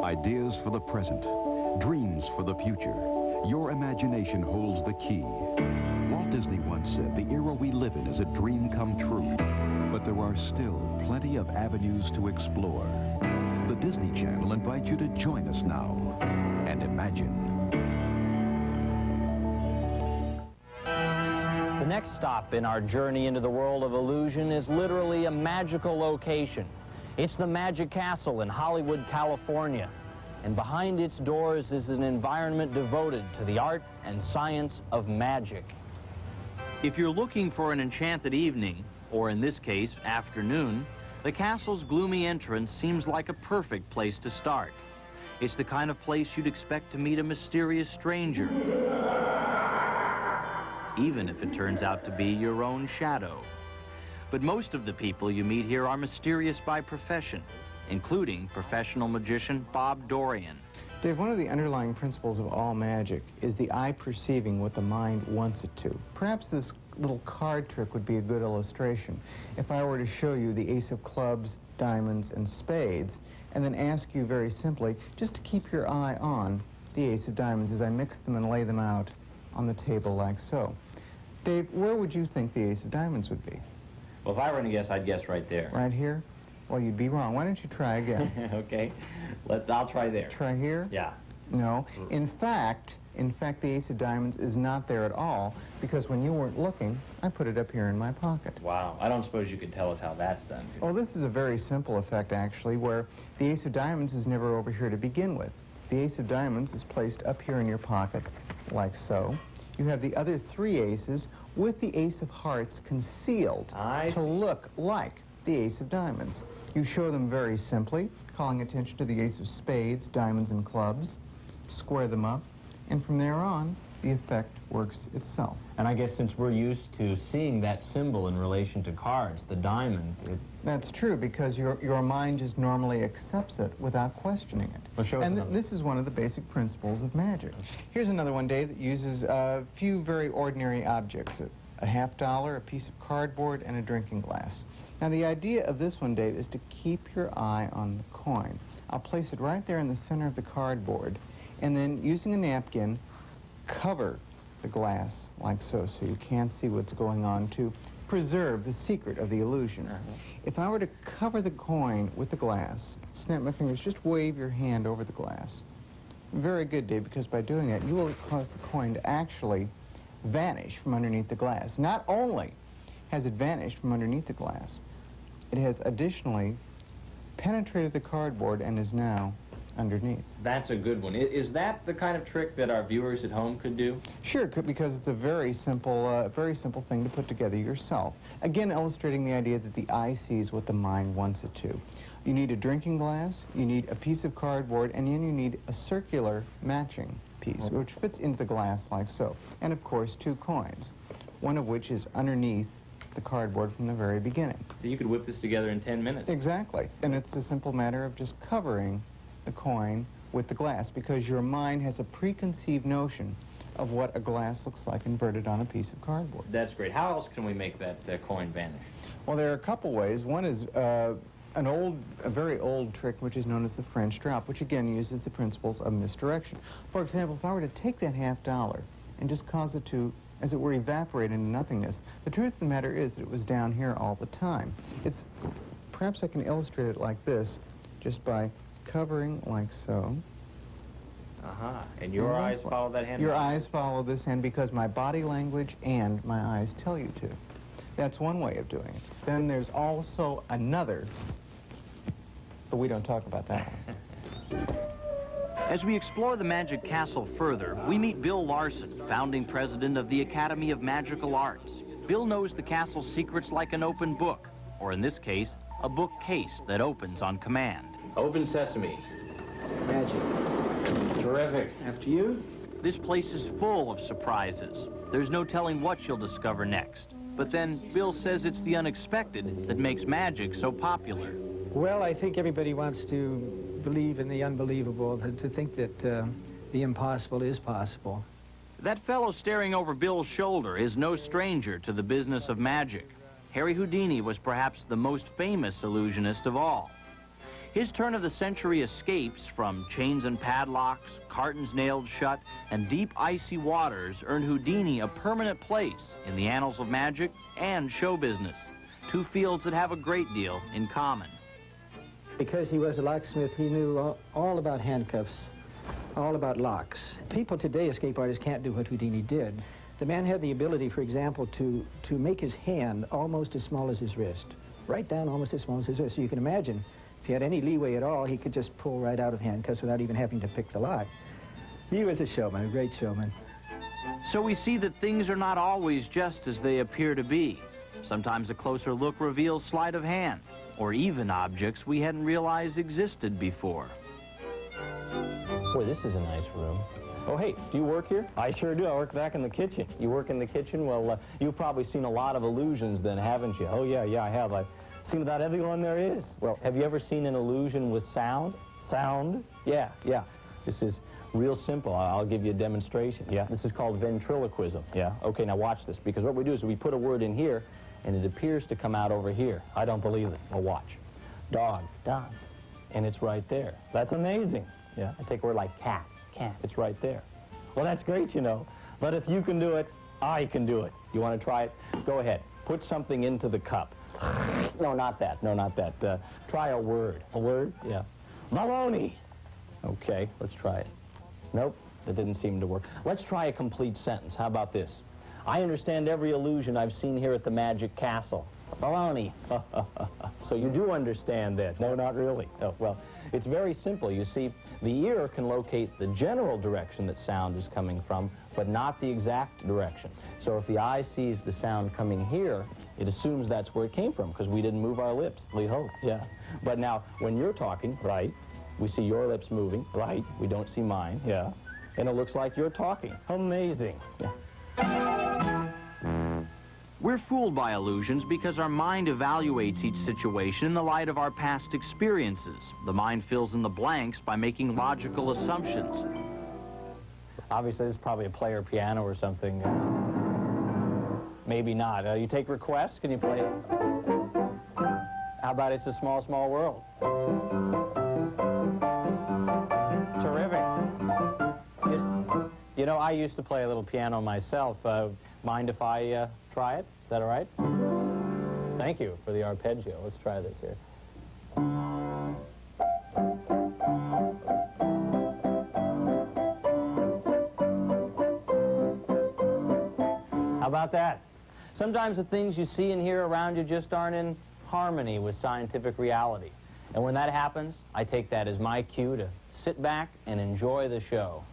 Ideas for the present, dreams for the future. Your imagination holds the key. Walt Disney once said, the era we live in is a dream come true. But there are still plenty of avenues to explore. The Disney Channel invites you to join us now and imagine. The next stop in our journey into the world of illusion is literally a magical location. It's the Magic Castle in Hollywood, California. And behind its doors is an environment devoted to the art and science of magic. If you're looking for an enchanted evening, or in this case, afternoon, the castle's gloomy entrance seems like a perfect place to start. It's the kind of place you'd expect to meet a mysterious stranger, even if it turns out to be your own shadow. But most of the people you meet here are mysterious by profession, including professional magician Bob Dorian. Dave, one of the underlying principles of all magic is the eye perceiving what the mind wants it to. Perhaps this little card trick would be a good illustration. If I were to show you the ace of clubs, diamonds, and spades, and then ask you very simply just to keep your eye on the ace of diamonds as I mix them and lay them out on the table like so. Dave, where would you think the ace of diamonds would be? Well, if I were to guess, I'd guess right there. Right here? Well, you'd be wrong. Why don't you try again? Okay. I'll try there. Try here? Yeah. No. In fact, the ace of diamonds is not there at all, because when you weren't looking, I put it up here in my pocket. Wow. I don't suppose you could tell us how that's done. Well, this is a very simple effect, actually, where the ace of diamonds is never over here to begin with. The ace of diamonds is placed up here in your pocket, like so. You have the other three aces with the ace of hearts concealed to look like the ace of diamonds. You show them very simply, calling attention to the ace of spades, diamonds, and clubs, square them up, and from there on, the effect works itself. And I guess since we're used to seeing that symbol in relation to cards, the diamond... That's true, because your mind just normally accepts it without questioning it. Well, show us and this is one of the basic principles of magic. Here's another one, Dave, that uses a few very ordinary objects. A $50, a piece of cardboard, and a drinking glass. Now, the idea of this one, Dave, is to keep your eye on the coin. I'll place it right there in the center of the cardboard, and then, using a napkin, cover the glass like so you can't see what's going on to preserve the secret of the illusion. If I were to cover the coin with the glass, snap my fingers, just wave your hand over the glass. Very good, Dave, because by doing that, you will cause the coin to actually vanish from underneath the glass. Not only has it vanished from underneath the glass, it has additionally penetrated the cardboard and is now underneath. That's a good one. Is that the kind of trick that our viewers at home could do? Sure, because it's a very simple thing to put together yourself. Again, illustrating the idea that the eye sees what the mind wants it to. You need a drinking glass, you need a piece of cardboard, and then you need a circular matching piece, which fits into the glass like so. And of course, two coins, one of which is underneath the cardboard from the very beginning. So you could whip this together in 10 minutes. Exactly. And it's a simple matter of just covering the coin with the glass, because your mind has a preconceived notion of what a glass looks like inverted on a piece of cardboard. That's great. How else can we make that coin vanish? Well, there are a couple ways. One is a very old trick, which is known as the French drop, which again uses the principles of misdirection. For example, if I were to take that $50 and just cause it to, as it were, evaporate into nothingness, the truth of the matter is that it was down here all the time. Perhaps I can illustrate it like this, just by covering like so. And your eyes follow that hand? Your eyes follow this hand because my body language and my eyes tell you to. That's one way of doing it. Then there's also another, but we don't talk about that one. As we explore the Magic Castle further, we meet Bill Larson, founding president of the Academy of Magical Arts. Bill knows the castle's secrets like an open book, or in this case, a bookcase that opens on command. Open sesame. Magic. Terrific. After you. This place is full of surprises. There's no telling what you'll discover next. But then Bill says it's the unexpected that makes magic so popular. Well, I think everybody wants to believe in the unbelievable, to think that the impossible is possible. That fellow staring over Bill's shoulder is no stranger to the business of magic. Harry Houdini was perhaps the most famous illusionist of all. His turn-of-the-century escapes from chains and padlocks, cartons nailed shut, and deep icy waters earned Houdini a permanent place in the annals of magic and show business, two fields that have a great deal in common. Because he was a locksmith, he knew all about handcuffs, all about locks. People today, escape artists, can't do what Houdini did. The man had the ability, for example, to make his hand almost as small as his wrist, right down almost as small as his wrist. So you can imagine, if he had any leeway at all, he could just pull right out of handcuffs without even having to pick the lock. He was a showman, a great showman. So we see that things are not always just as they appear to be. Sometimes a closer look reveals sleight of hand, or even objects we hadn't realized existed before. Boy, this is a nice room. Oh, hey, do you work here? I sure do. I work back in the kitchen. You work in the kitchen? Well, you've probably seen a lot of illusions then, haven't you? Oh, yeah, I have. I've seen about everyone there is. Well, have you ever seen an illusion with sound? Sound? Yeah. This is real simple. I'll give you a demonstration. Yeah. This is called ventriloquism. Yeah. Okay, now watch this, because what we do is we put a word in here, and it appears to come out over here. I don't believe it. Well, watch. Dog. Dog. And it's right there. That's amazing. Yeah. I take a word like cat. Cat. It's right there. Well, that's great, you know. But if you can do it, I can do it. You want to try it? Go ahead. Put something into the cup. No, not that. No, not that. Try a word. A word? Yeah. Baloney. Okay, let's try it. Nope, that didn't seem to work. Let's try a complete sentence. How about this? I understand every illusion I've seen here at the Magic Castle. Baloney. So you do understand that? No, not really. Oh, well, it's very simple. You see, the ear can locate the general direction that sound is coming from, but not the exact direction. So if the eye sees the sound coming here, it assumes that's where it came from, because we didn't move our lips. We hope, yeah. But now, when you're talking, right, we see your lips moving, right, we don't see mine, yeah. And it looks like you're talking. Amazing. Yeah. We're fooled by illusions because our mind evaluates each situation in the light of our past experiences. The mind fills in the blanks by making logical assumptions. Obviously, this is probably a player piano or something. Maybe not. You take requests? Can you play it? How about It's a Small, Small World? Terrific. You know, I used to play a little piano myself. Mind if I try it? Is that all right? Thank you for the arpeggio. Let's try this here. How about that? Sometimes the things you see and hear around you just aren't in harmony with scientific reality. And when that happens, I take that as my cue to sit back and enjoy the show.